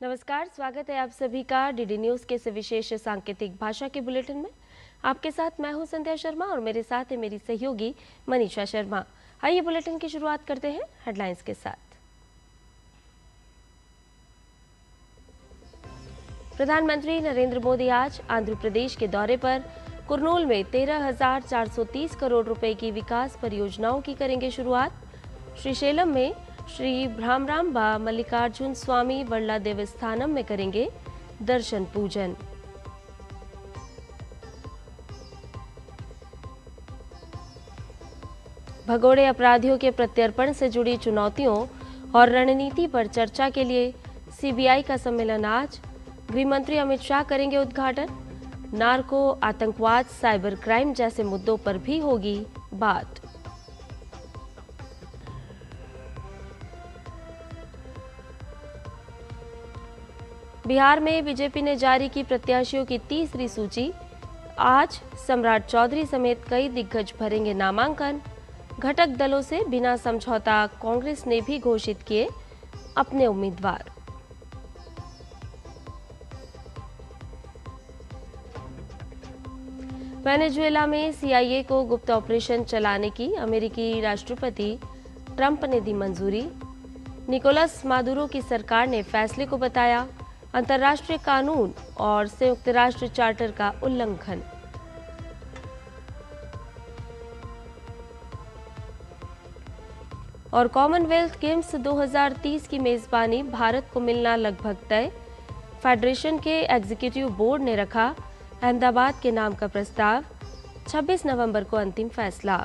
नमस्कार, स्वागत है आप सभी का डीडी न्यूज के इस विशेष सांकेतिक भाषा के बुलेटिन में। आपके साथ मैं हूं संध्या शर्मा और मेरे साथ है मेरी सहयोगी मनीषा शर्मा। आइए बुलेटिन की शुरुआत करते हैं हेडलाइंस के साथ। प्रधानमंत्री नरेंद्र मोदी आज आंध्र प्रदेश के दौरे पर कुरनूल में 13,430 करोड़ रुपए की विकास परियोजनाओं की करेंगे शुरुआत। श्रीशैलम में श्री भ्रामरांबा मल्लिकार्जुन स्वामी वर्ला देवस्थानम में करेंगे दर्शन पूजन। भगोड़े अपराधियों के प्रत्यर्पण से जुड़ी चुनौतियों और रणनीति पर चर्चा के लिए सीबीआई का सम्मेलन आज। गृह मंत्री अमित शाह करेंगे उद्घाटन। नार्को, आतंकवाद, साइबर क्राइम जैसे मुद्दों पर भी होगी बात। बिहार में बीजेपी ने जारी की प्रत्याशियों की तीसरी सूची। आज सम्राट चौधरी समेत कई दिग्गज भरेंगे नामांकन। घटक दलों से बिना समझौता कांग्रेस ने भी घोषित किए अपने उम्मीदवार। वेनेजुएला में सीआईए को गुप्त ऑपरेशन चलाने की अमेरिकी राष्ट्रपति ट्रंप ने दी मंजूरी। निकोलस मादुरो की सरकार ने फैसले को बताया अंतर्राष्ट्रीय कानून और संयुक्त राष्ट्र चार्टर का उल्लंघन। और कॉमनवेल्थ गेम्स 2030 की मेजबानी भारत को मिलना लगभग तय। फेडरेशन के एग्जीक्यूटिव बोर्ड ने रखा अहमदाबाद के नाम का प्रस्ताव। 26 नवंबर को अंतिम फैसला।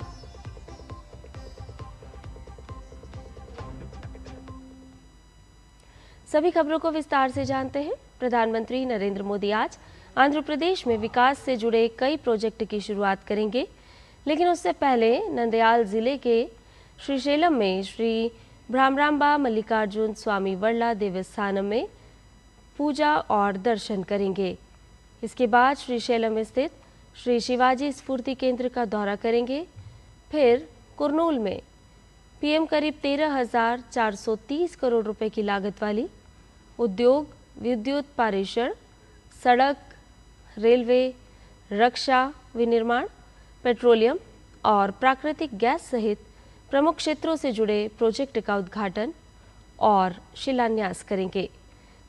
सभी खबरों को विस्तार से जानते हैं। प्रधानमंत्री नरेंद्र मोदी आज आंध्र प्रदेश में विकास से जुड़े कई प्रोजेक्ट की शुरुआत करेंगे, लेकिन उससे पहले नंदयाल जिले के श्रीशैलम में श्री भ्रामरांबा मल्लिकार्जुन स्वामी वर्ला देवस्थानम में पूजा और दर्शन करेंगे। इसके बाद श्रीशैलम स्थित श्री शिवाजी स्फूर्ति केंद्र का दौरा करेंगे। फिर कुरनूल में पीएम करीब 13,430 करोड़ रुपए की लागत वाली उद्योग, विद्युत पारेषण, सड़क, रेलवे, रक्षा, विनिर्माण, पेट्रोलियम और प्राकृतिक गैस सहित प्रमुख क्षेत्रों से जुड़े प्रोजेक्ट का उद्घाटन और शिलान्यास करेंगे।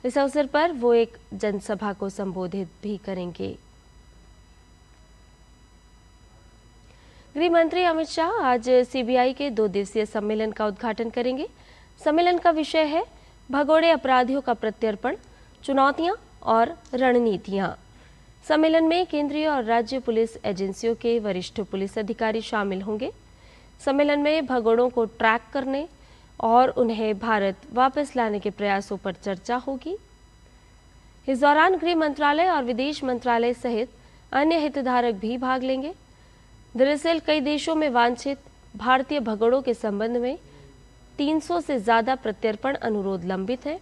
इस अवसर पर वो एक जनसभा को संबोधित भी करेंगे। गृह मंत्री अमित शाह आज सीबीआई के 2 दिवसीय सम्मेलन का उद्घाटन करेंगे। सम्मेलन का विषय है भगोड़े अपराधियों का प्रत्यर्पण, चुनौतियां और रणनीतियां। सम्मेलन में केंद्रीय और राज्य पुलिस एजेंसियों के वरिष्ठ पुलिस अधिकारी शामिल होंगे। सम्मेलन में भगोड़ों को ट्रैक करने और उन्हें भारत वापस लाने के प्रयासों पर चर्चा होगी। इस दौरान गृह मंत्रालय और विदेश मंत्रालय सहित अन्य हितधारक भी भाग लेंगे। दरअसल कई देशों में वांछित भारतीय भगोड़ों के संबंध में 300 से ज्यादा प्रत्यर्पण अनुरोध लंबित है।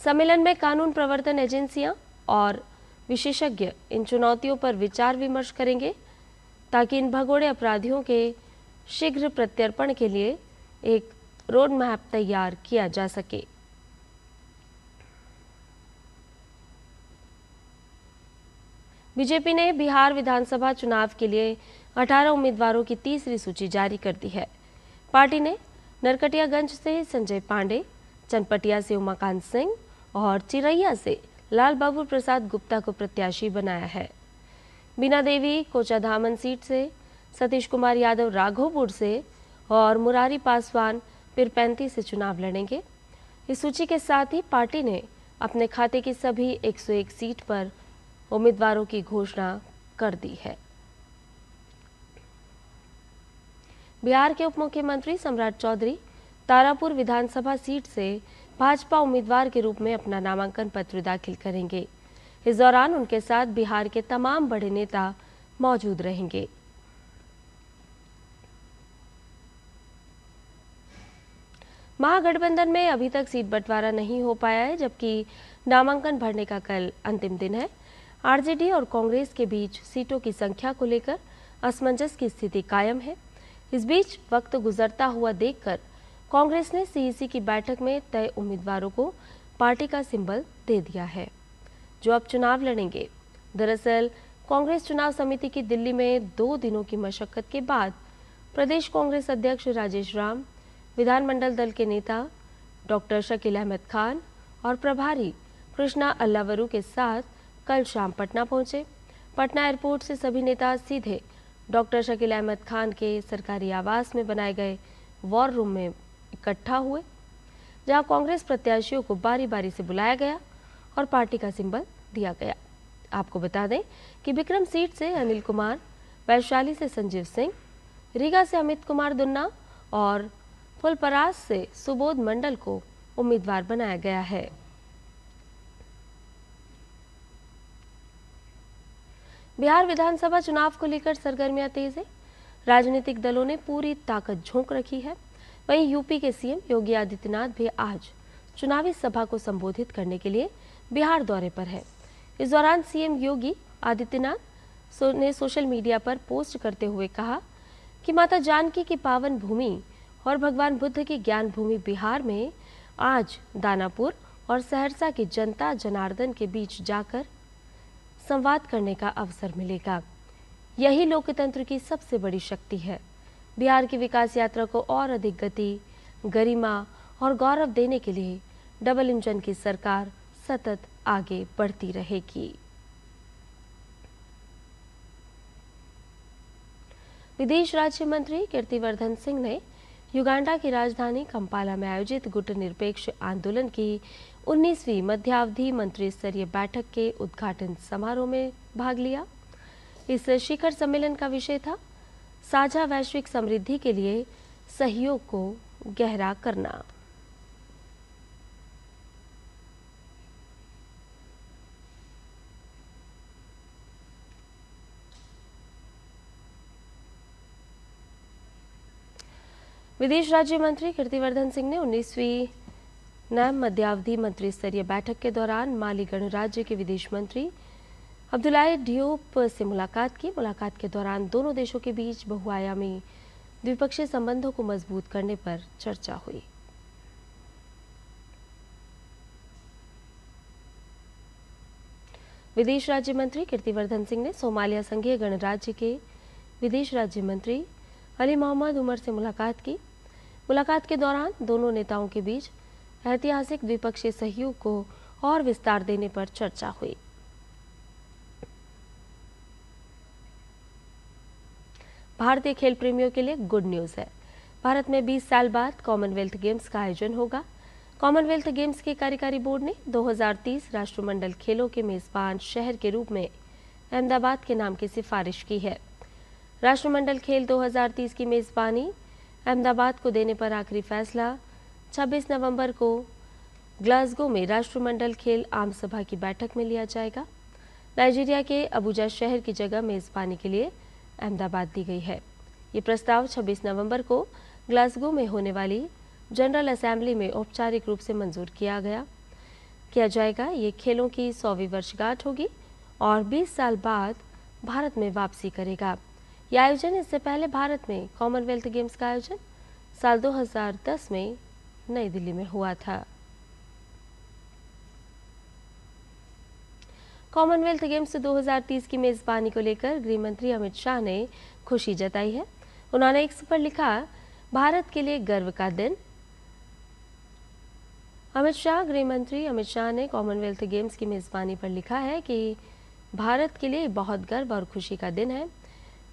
सम्मेलन में कानून प्रवर्तन एजेंसियां और विशेषज्ञ इन चुनौतियों पर विचार विमर्श करेंगे ताकि इन भगोड़े अपराधियों के शीघ्र प्रत्यर्पण के लिए एक रोड मैप तैयार किया जा सके। बीजेपी ने बिहार विधानसभा चुनाव के लिए 18 उम्मीदवारों की तीसरी सूची जारी कर दी है। पार्टी ने नरकटियागंज से संजय पांडे, चनपटिया से उमाकांत सिंह और चिरैया से लाल बाबू प्रसाद गुप्ता को प्रत्याशी बनाया है। बीना देवी कोचाधामन सीट से, सतीश कुमार यादव राघोपुर से और मुरारी पासवान पिरपैंती से चुनाव लड़ेंगे। इस सूची के साथ ही पार्टी ने अपने खाते की सभी 101 सीट पर उम्मीदवारों की घोषणा कर दी है। बिहार के उप मुख्यमंत्री सम्राट चौधरी तारापुर विधानसभा सीट से भाजपा उम्मीदवार के रूप में अपना नामांकन पत्र दाखिल करेंगे। इस दौरान उनके साथ बिहार के तमाम बड़े नेता मौजूद रहेंगे। महागठबंधन में अभी तक सीट बंटवारा नहीं हो पाया है, जबकि नामांकन भरने का कल अंतिम दिन है। आरजेडी और कांग्रेस के बीच सीटों की संख्या को लेकर असमंजस की स्थिति कायम है। इस बीच वक्त गुजरता हुआ देखकर कांग्रेस ने सीईसी की बैठक में तय उम्मीदवारों को पार्टी का सिंबल दे दिया है, जो अब चुनाव लड़ेंगे। दरअसल कांग्रेस चुनाव समिति की दिल्ली में 2 दिनों की मशक्कत के बाद प्रदेश कांग्रेस अध्यक्ष राजेश राम, विधानमंडल दल के नेता डॉक्टर शकील अहमद खान और प्रभारी कृष्णा अल्लावरू के साथ कल शाम पटना पहुंचे। पटना एयरपोर्ट से सभी नेता सीधे डॉक्टर शकील अहमद खान के सरकारी आवास में बनाए गए वॉर रूम में इकट्ठा हुए, जहां कांग्रेस प्रत्याशियों को बारी बारी से बुलाया गया और पार्टी का सिंबल दिया गया। आपको बता दें कि विक्रम सीट से अनिल कुमार, वैशाली से संजीव सिंह, रीगा से अमित कुमार दुन्ना और फुलपरास से सुबोध मंडल को उम्मीदवार बनाया गया है। बिहार विधानसभा चुनाव को लेकर सरगर्मियां तेज है। राजनीतिक दलों ने पूरी ताकत झोंक रखी है। वहीं यूपी के सीएम योगी आदित्यनाथ भी आज चुनावी सभा को संबोधित करने के लिए बिहार दौरे पर है। इस दौरान सीएम योगी आदित्यनाथ ने सोशल मीडिया पर पोस्ट करते हुए कहा कि माता जानकी की पावन भूमि और भगवान बुद्ध की ज्ञान भूमि बिहार में आज दानापुर और सहरसा की जनता जनार्दन के बीच जाकर संवाद करने का अवसर मिलेगा। यही लोकतंत्र की सबसे बड़ी शक्ति है। बिहार की विकास यात्रा को और अधिक गति, गरिमा और गौरव देने के लिए डबल इंजन की सरकार सतत आगे बढ़ती रहेगी। विदेश राज्य मंत्री कीर्तिवर्धन सिंह ने युगांडा की राजधानी कंपाला में आयोजित गुटनिरपेक्ष आंदोलन की 19वीं मध्यावधि मंत्री स्तरीय बैठक के उद्घाटन समारोह में भाग लिया। इस शिखर सम्मेलन का विषय था साझा वैश्विक समृद्धि के लिए सहयोग को गहरा करना। विदेश राज्य मंत्री कीर्तिवर्धन सिंह ने 19वीं नैम मध्यावधि मंत्री स्तरीय बैठक के दौरान माली गणराज्य के विदेश मंत्री अब्दुल्लाह डियोप से मुलाकात की। मुलाकात के दौरान दोनों देशों के बीच बहुआयामी द्विपक्षीय संबंधों को मजबूत करने पर चर्चा हुई। विदेश राज्य मंत्री कीर्तिवर्धन सिंह ने सोमालिया संघीय गणराज्य के विदेश राज्य मंत्री अली मोहम्मद उमर से मुलाकात की। मुलाकात के दौरान दोनों नेताओं के बीच ऐतिहासिक द्विपक्षीय सहयोग को और विस्तार देने पर चर्चा हुई। भारतीय खेल प्रेमियों के लिए गुड न्यूज है। भारत में 20 साल बाद कॉमनवेल्थ गेम्स का आयोजन होगा। कॉमनवेल्थ गेम्स के कार्यकारी बोर्ड ने 2030 राष्ट्रमंडल खेलों के मेजबान शहर के रूप में अहमदाबाद के नाम की सिफारिश की है। राष्ट्रमंडल खेल 2030 की मेजबानी अहमदाबाद को देने पर आखिरी फैसला 26 नवंबर को ग्लासगो में राष्ट्रमंडल खेल आम सभा की बैठक में लिया जाएगा। नाइजीरिया के अबुजा शहर की जगह मेजबानी के लिए अहमदाबाद दी गई है। ये प्रस्ताव 26 नवंबर को ग्लासगो में होने वाली जनरल असेंबली में औपचारिक रूप से मंजूर किया जाएगा। ये खेलों की 100वीं वर्षगांठ होगी और 20 साल बाद भारत में वापसी करेगा। यह आयोजन इससे पहले भारत में कॉमनवेल्थ गेम्स का आयोजन साल 2010 में नई दिल्ली में हुआ था। कॉमनवेल्थ गेम्स 2030 की मेजबानी को लेकर गृह मंत्री अमित शाह ने खुशी जताई है। उन्होंने एक्स पर लिखा, भारत के लिए गर्व का दिन। गृह मंत्री अमित शाह ने कॉमनवेल्थ गेम्स की मेजबानी पर लिखा है कि भारत के लिए बहुत गर्व और खुशी का दिन है।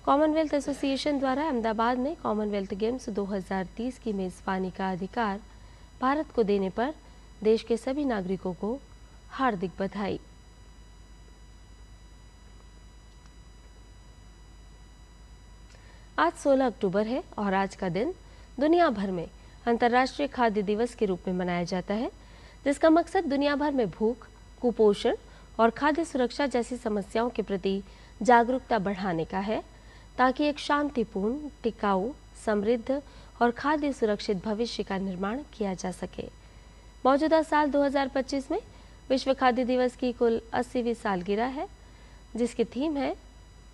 कॉमनवेल्थ एसोसिएशन द्वारा अहमदाबाद में कॉमनवेल्थ गेम्स 2030 की मेजबानी का अधिकार भारत को देने पर देश के सभी नागरिकों को हार्दिक बधाई। आज 16 अक्टूबर है और आज का दिन दुनिया भर में अंतर्राष्ट्रीय खाद्य दिवस के रूप में मनाया जाता है, जिसका मकसद दुनिया भर में भूख, कुपोषण और खाद्य सुरक्षा जैसी समस्याओं के प्रति जागरूकता बढ़ाने का है, ताकि एक शांतिपूर्ण, टिकाऊ, समृद्ध और खाद्य सुरक्षित भविष्य का निर्माण किया जा सके। मौजूदा साल 2025 में विश्व खाद्य दिवस की कुल 80वीं सालगिरह है, जिसकी थीम है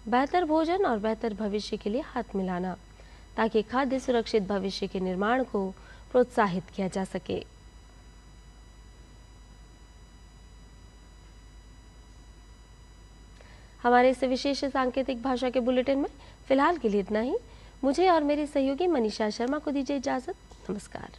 बेहतर भोजन और बेहतर भविष्य के लिए हाथ मिलाना, ताकि खाद्य सुरक्षित भविष्य के निर्माण को प्रोत्साहित किया जा सके। हमारे इस विशेष सांकेतिक भाषा के बुलेटिन में फिलहाल के लिए इतना ही। मुझे और मेरी सहयोगी मनीषा शर्मा को दीजिए इजाजत। नमस्कार।